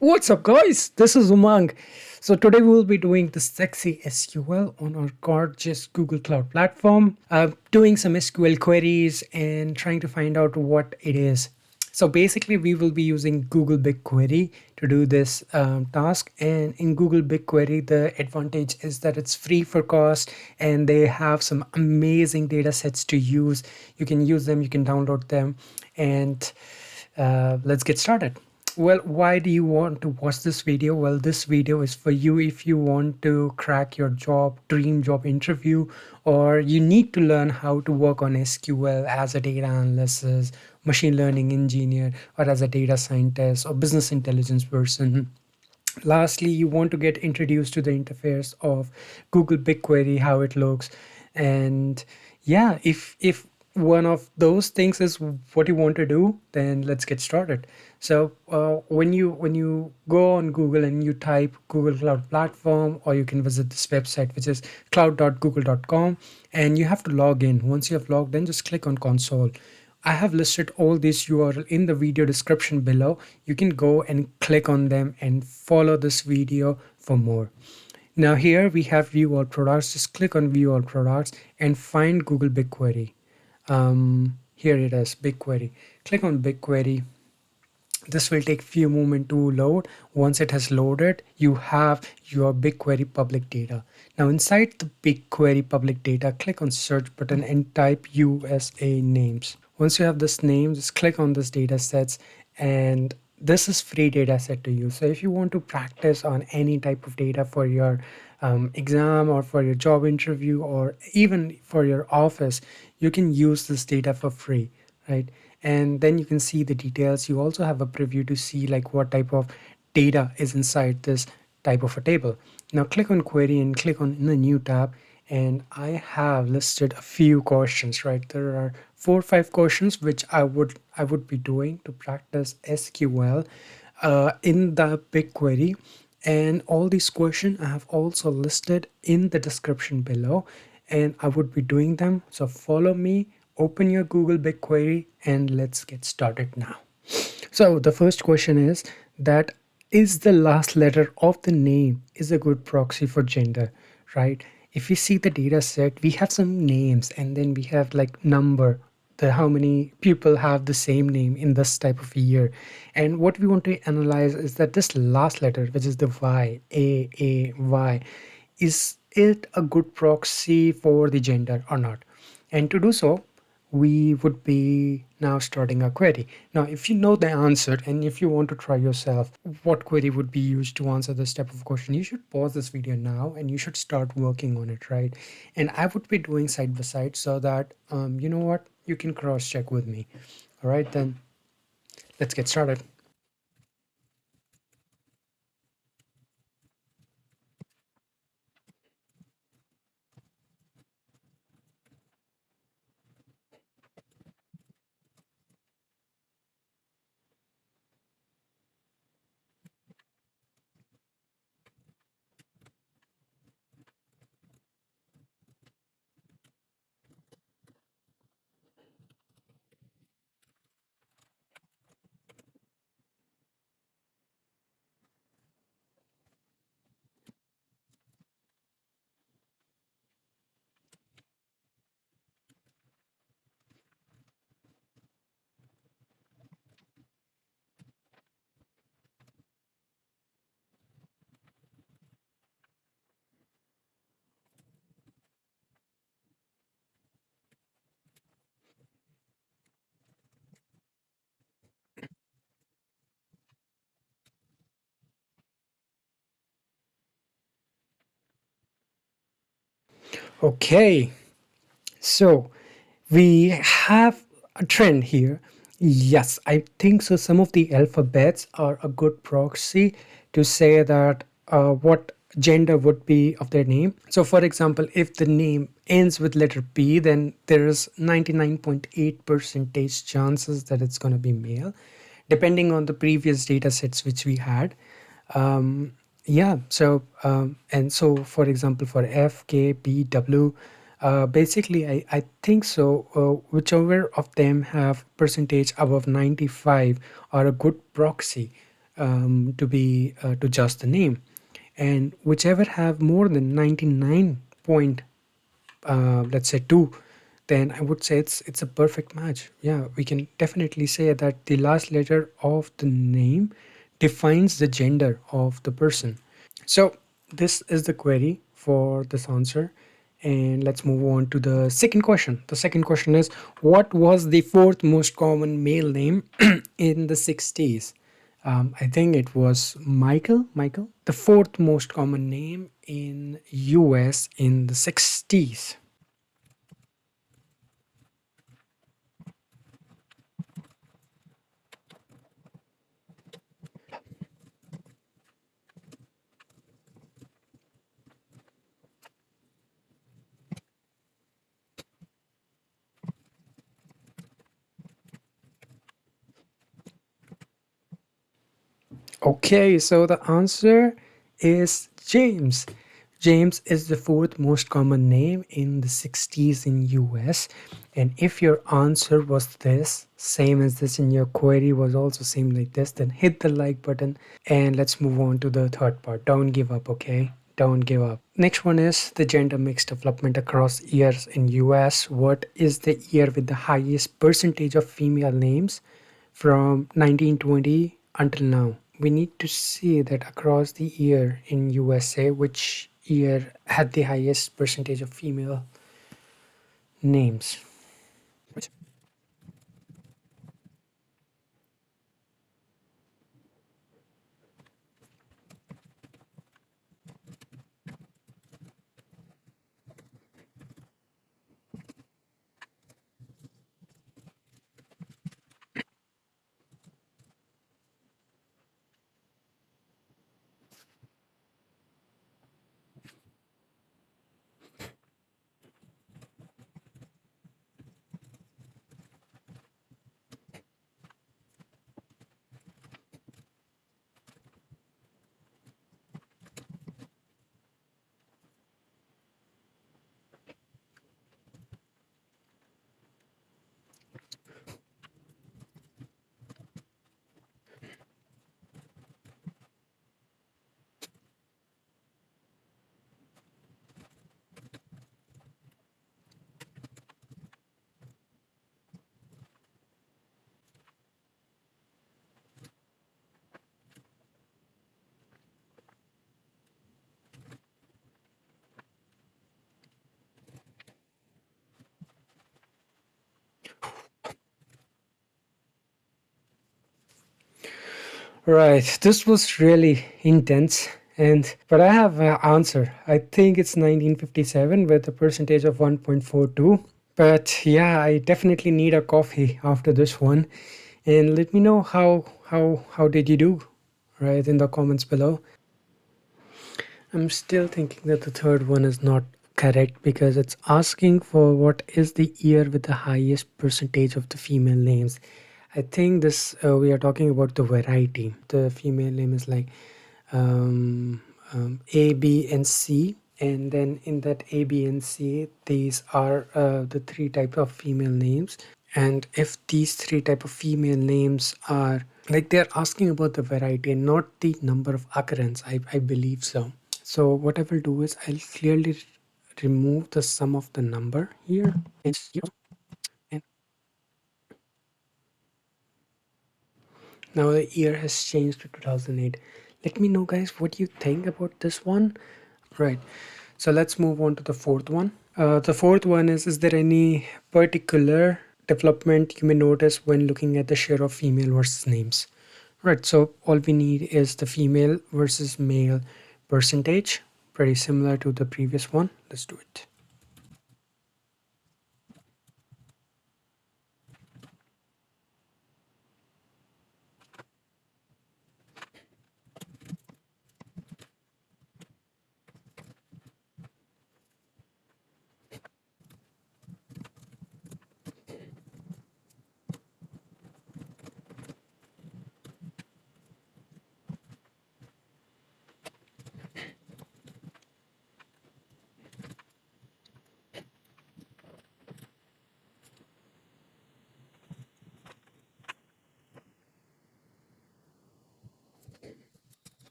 What's up, guys? This is Umang. So, today we will be doing the sexy SQL on our gorgeous Google Cloud platform, doing some SQL queries and trying to find out what it is. So, basically, we will be using Google BigQuery to do this task. And in Google BigQuery, the advantage is that it's free for cost and they have some amazing data sets to use. You can use them, you can download them, and let's get started. Well, why do you want to watch this video? Well, this video is for you if you want to crack your dream job interview, or you need to learn how to work on SQL as a data analyst, machine learning engineer, or as a data scientist or business intelligence person. Lastly, you want to get introduced to the interface of Google BigQuery, how it looks. And yeah, if one of those things is what you want to do, then let's get started. So when you go on Google and you type Google Cloud Platform, or you can visit this website, which is cloud.google.com, and you have to log in. Once you have logged in, just click on console. I have listed all these URL in the video description below. You can go and click on them and follow this video for more. Now here we have view all products. Just click on view all products and find Google BigQuery. Here it is, BigQuery. Click on BigQuery. This will take few moments to load. Once it has loaded, you have your BigQuery public data. Now inside the BigQuery public data, click on search button and type USA names. Once you have this name, just click on this data sets, and this is free data set to use. So if you want to practice on any type of data for your exam or for your job interview or even for your office, you can use this data for free, right? And then you can see the details. You also have a preview to see like what type of data is inside this type of a table. Now click on query and click on in the new tab, and I have listed a few questions, right? There are 4 or 5 questions which I would be doing to practice SQL in the BigQuery. And all these questions I have also listed in the description below, and I would be doing them. So follow me, open your Google BigQuery, and let's get started now. So the first question is that is the last letter of the name is a good proxy for gender, right? If you see the data set, we have some names and then we have like number, the how many people have the same name in this type of year. And what we want to analyze is that this last letter, which is the Y, A, Y, is it a good proxy for the gender or not? And to do so, we would be now starting a query. Now, if you know the answer and if you want to try yourself, what query would be used to answer this type of question, you should pause this video now and you should start working on it, right? And I would be doing side by side so that, you know what, you can cross check with me. All right, then let's get started. Okay, so we have a trend here. Yes, I think so. Some of the alphabets are a good proxy to say that what gender would be of their name. So, for example, if the name ends with letter P, then there is 99.8 percentage chances that it's going to be male, depending on the previous data sets which we had. Yeah, so and so for example for F, K, B, W, basically I think so whichever of them have percentage above 95 are a good proxy to just the name, and whichever have more than 99 point, let's say 2, then I would say it's a perfect match. Yeah, we can definitely say that the last letter of the name defines the gender of the person. So this is the query for this answer. And let's move on to the second question. The second question is, what was the fourth most common male name in the 60s? I think it was Michael. Michael, the fourth most common name in US in the 60s. Okay, so the answer is James. James is the fourth most common name in the 60s in US. And if your answer was this, same as this in your query was also same like this, then hit the like button and let's move on to the third part. Don't give up, okay? Don't give up. Next one is the gender mix development across years in US. What is the year with the highest percentage of female names from 1920 until now? We need to see that across the year in USA, which year had the highest percentage of female names. Right, this was really intense, and but I have an answer. I think it's 1957 with a percentage of 1.42. But yeah, I definitely need a coffee after this one, and let me know how did you do, right, in the comments below. I'm still thinking that the third one is not correct because it's asking for what is the year with the highest percentage of the female names. I think this we are talking about the variety. The female name is like um, A, B, and C, and then in that A, B, and C, these are the three types of female names. And if these three type of female names are like they're asking about the variety and not the number of occurrence, I believe so. So what I will do is I'll clearly remove the sum of the number here and zero. And now the year has changed to 2008. Let me know, guys, what you think about this one. Right. So let's move on to the fourth one. The fourth one is there any particular development you may notice when looking at the share of female versus names? Right. So all we need is the female versus male percentage. Pretty similar to the previous one. Let's do it.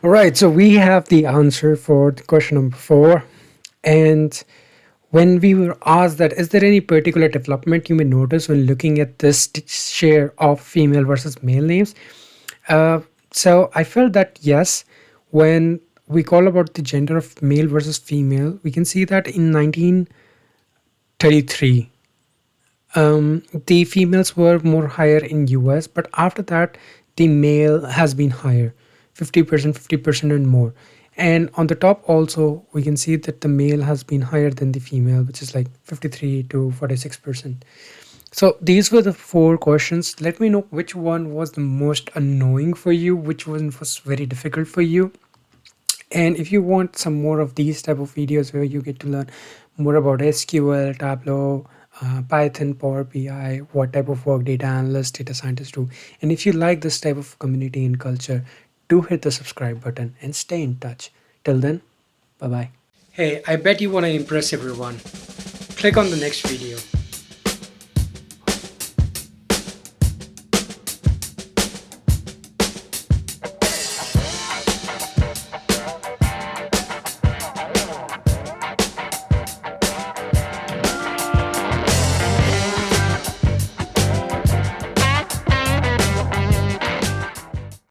All right, so we have the answer for the question number 4. And when we were asked that, is there any particular development you may notice when looking at this share of female versus male names? Uh, so I felt that yes, when we call about the gender of male versus female, we can see that in 1933, the females were more higher in US, but after that, the male has been higher, 50%, 50% and more. And on the top also, we can see that the male has been higher than the female, which is like 53 to 46%. So these were the 4 questions. Let me know which one was the most annoying for you, which one was very difficult for you. And if you want some more of these type of videos where you get to learn more about SQL, Tableau, Python, Power BI, what type of work data analysts, data scientists do, and if you like this type of community and culture, do hit the subscribe button and stay in touch. Till then, bye bye. Hey, I bet you want to impress everyone. Click on the next video.